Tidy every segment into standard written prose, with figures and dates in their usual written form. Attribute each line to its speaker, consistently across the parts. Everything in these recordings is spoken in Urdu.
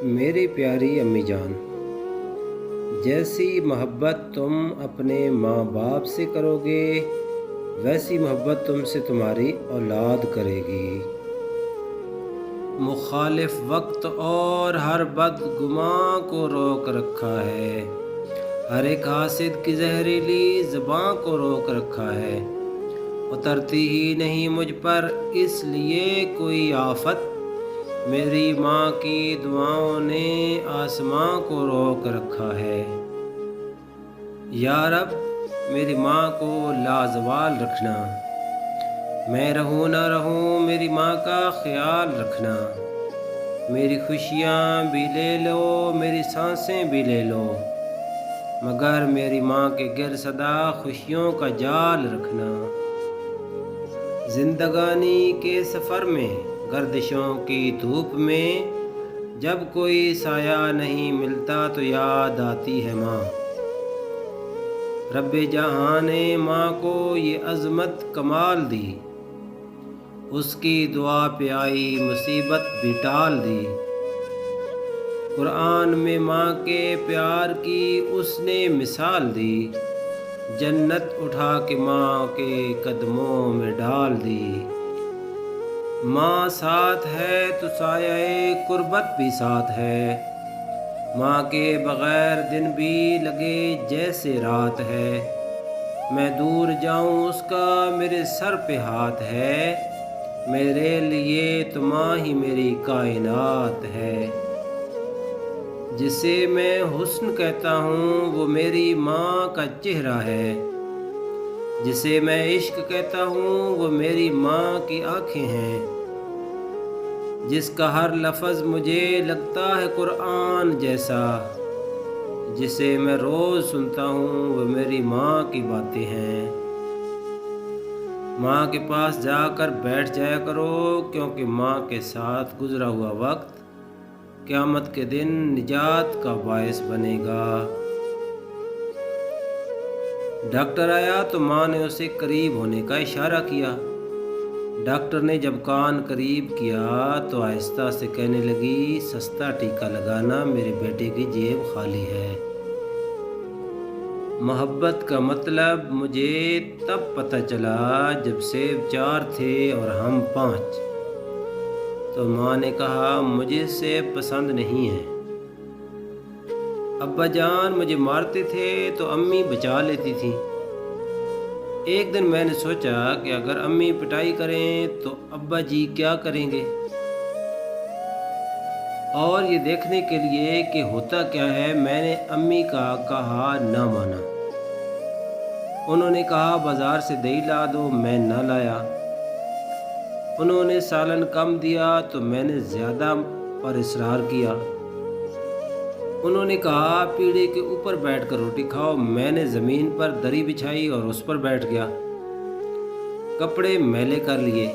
Speaker 1: میری پیاری امی جان، جیسی محبت تم اپنے ماں باپ سے کرو گے ویسی محبت تم سے تمہاری اولاد کرے گی۔ مخالف وقت اور ہر بد گماں کو روک رکھا ہے، ہر ایک حاسد کی زہریلی زباں کو روک رکھا ہے۔ اترتی ہی نہیں مجھ پر اس لیے کوئی آفت، میری ماں کی دعاؤں نے آسماں کو روک رکھا ہے۔ یا رب میری ماں کو لازوال رکھنا، میں رہوں نہ رہوں میری ماں کا خیال رکھنا۔ میری خوشیاں بھی لے لو میری سانسیں بھی لے لو، مگر میری ماں کے گر صدا خوشیوں کا جال رکھنا۔ زندگانی کے سفر میں گردشوں کی دھوپ میں جب کوئی سایہ نہیں ملتا تو یاد آتی ہے ماں۔ رب جہاں نے ماں کو یہ عظمت کمال دی، اس کی دعا پہ آئی مصیبت بھی ٹال دی۔ قرآن میں ماں کے پیار کی اس نے مثال دی، جنت اٹھا کے ماں کے قدموں میں ڈال دی۔ ماں ساتھ ہے تو سایہ قربت بھی ساتھ ہے، ماں کے بغیر دن بھی لگے جیسے رات ہے۔ میں دور جاؤں اس کا میرے سر پہ ہاتھ ہے، میرے لیے تو ماں ہی میری کائنات ہے۔ جسے میں حسن کہتا ہوں وہ میری ماں کا چہرہ ہے، جسے میں عشق کہتا ہوں وہ میری ماں کی آنکھیں ہیں۔ جس کا ہر لفظ مجھے لگتا ہے قرآن جیسا، جسے میں روز سنتا ہوں وہ میری ماں کی باتیں ہیں۔ ماں کے پاس جا کر بیٹھ جایا کرو، کیونکہ ماں کے ساتھ گزرا ہوا وقت قیامت کے دن نجات کا باعث بنے گا۔ ڈاکٹر آیا تو ماں نے اسے قریب ہونے کا اشارہ کیا۔ ڈاکٹر نے جب کان قریب کیا تو آہستہ سے کہنے لگی، سستا ٹیکا لگانا، میرے بیٹے کی جیب خالی ہے۔ محبت کا مطلب مجھے تب پتہ چلا جب سیب 4 تھے اور ہم 5۔ تو ماں نے کہا، مجھے سیب پسند نہیں ہے۔ ابا جان مجھے مارتے تھے تو امی بچا لیتی تھیں۔ ایک دن میں نے سوچا کہ اگر امی پٹائی کریں تو ابا جی کیا کریں گے، اور یہ دیکھنے کے لیے کہ ہوتا کیا ہے میں نے امی کا کہا نہ مانا۔ انہوں نے کہا بازار سے دہی لا دو، میں نہ لایا۔ انہوں نے سالن کم دیا تو میں نے زیادہ پر اصرار کیا۔ انہوں نے کہا پیڑے کے اوپر بیٹھ کر روٹی کھاؤ، میں نے زمین پر دری بچھائی اور اس پر بیٹھ گیا۔ کپڑے میلے کر لیے،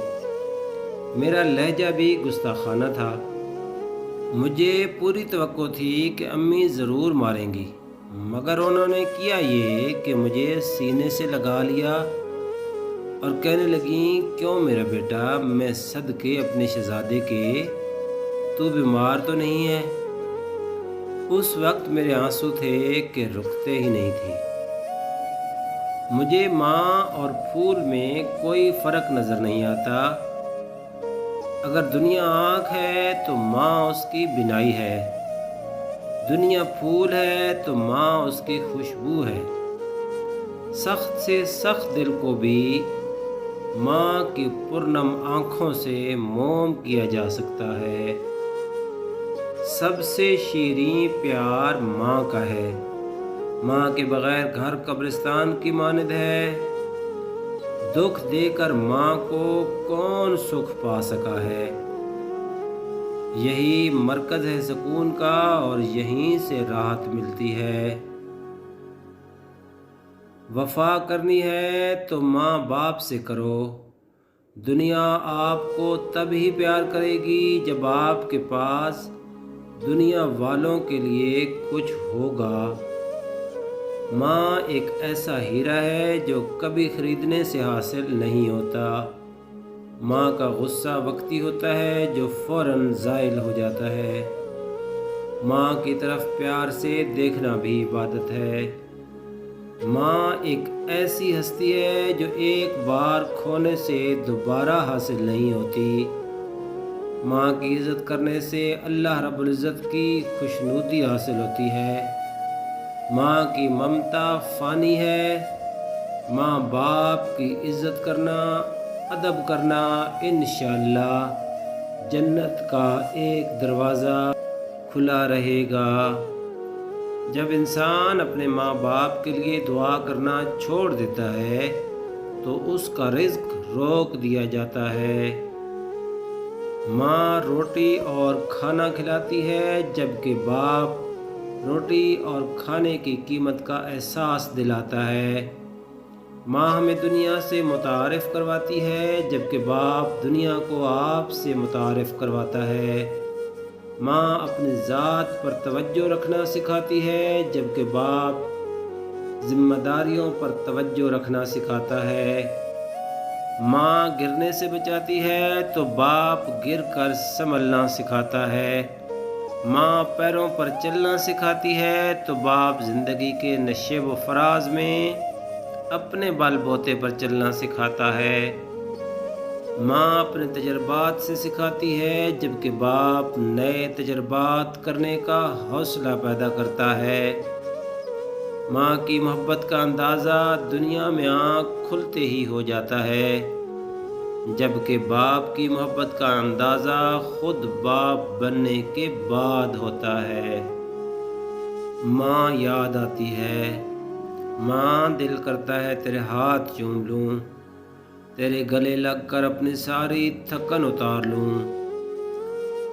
Speaker 1: میرا لہجہ بھی گستاخانہ تھا۔ مجھے پوری توقع تھی کہ امی ضرور ماریں گی، مگر انہوں نے کیا یہ کہ مجھے سینے سے لگا لیا اور کہنے لگیں، کیوں میرا بیٹا، میں صدقے اپنے شہزادے کے، تو بیمار تو نہیں ہے؟ اس وقت میرے آنسو تھے کہ رکتے ہی نہیں تھے۔ مجھے ماں اور پھول میں کوئی فرق نظر نہیں آتا۔ اگر دنیا آنکھ ہے تو ماں اس کی بینائی ہے، دنیا پھول ہے تو ماں اس کی خوشبو ہے۔ سخت سے سخت دل کو بھی ماں کی پرنم آنکھوں سے موم کیا جا سکتا ہے۔ سب سے شیریں پیار ماں کا ہے، ماں کے بغیر گھر قبرستان کی مانند ہے۔ دکھ دے کر ماں کو کون سکھ پا سکا ہے؟ یہی مرکز ہے سکون کا اور یہیں سے راحت ملتی ہے۔ وفا کرنی ہے تو ماں باپ سے کرو، دنیا آپ کو تب ہی پیار کرے گی جب آپ کے پاس دنیا والوں کے لیے کچھ ہوگا۔ ماں ایک ایسا ہیرا ہے جو کبھی خریدنے سے حاصل نہیں ہوتا۔ ماں کا غصہ وقتی ہوتا ہے جو فوراً زائل ہو جاتا ہے۔ ماں کی طرف پیار سے دیکھنا بھی عبادت ہے۔ ماں ایک ایسی ہستی ہے جو ایک بار کھونے سے دوبارہ حاصل نہیں ہوتی۔ ماں کی عزت کرنے سے اللہ رب العزت کی خوشنودی حاصل ہوتی ہے۔ ماں کی ممتا فانی ہے۔ ماں باپ کی عزت کرنا، ادب کرنا انشاءاللہ جنت کا ایک دروازہ کھلا رہے گا۔ جب انسان اپنے ماں باپ کے لیے دعا کرنا چھوڑ دیتا ہے تو اس کا رزق روک دیا جاتا ہے۔ ماں روٹی اور کھانا کھلاتی ہے، جبکہ باپ روٹی اور کھانے کی قیمت کا احساس دلاتا ہے۔ ماں ہمیں دنیا سے متعارف کرواتی ہے، جبکہ باپ دنیا کو آپ سے متعارف کرواتا ہے۔ ماں اپنی ذات پر توجہ رکھنا سکھاتی ہے، جبکہ باپ ذمہ داریوں پر توجہ رکھنا سکھاتا ہے۔ ماں گرنے سے بچاتی ہے تو باپ گر کر سنبھلنا سکھاتا ہے۔ ماں پیروں پر چلنا سکھاتی ہے تو باپ زندگی کے نشیب و فراز میں اپنے بل بوتے پر چلنا سکھاتا ہے۔ ماں اپنے تجربات سے سکھاتی ہے، جبکہ باپ نئے تجربات کرنے کا حوصلہ پیدا کرتا ہے۔ ماں کی محبت کا اندازہ دنیا میں آنکھ کھلتے ہی ہو جاتا ہے، جبکہ باپ کی محبت کا اندازہ خود باپ بننے کے بعد ہوتا ہے۔ ماں یاد آتی ہے، ماں دل کرتا ہے تیرے ہاتھ چوم لوں، تیرے گلے لگ کر اپنی ساری تھکن اتار لوں۔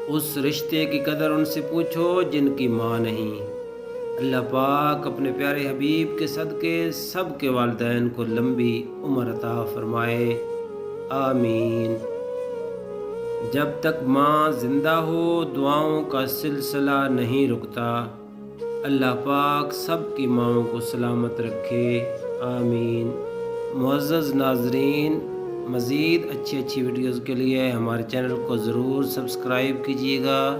Speaker 1: اس رشتے کی قدر ان سے پوچھو جن کی ماں نہیں۔ اللہ پاک اپنے پیارے حبیب کے صدقے سب کے والدین کو لمبی عمر عطا فرمائے، آمین۔ جب تک ماں زندہ ہو دعاؤں کا سلسلہ نہیں رکتا۔ اللہ پاک سب کی ماؤں کو سلامت رکھے، آمین۔ معزز ناظرین، مزید اچھی ویڈیوز کے لیے ہمارے چینل کو ضرور سبسکرائب کیجیے گا۔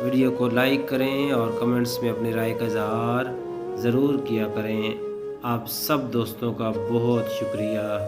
Speaker 1: ویڈیو کو لائک کریں اور کمنٹس میں اپنی رائے کا اظہار ضرور کیا کریں۔ آپ سب دوستوں کا بہت شکریہ۔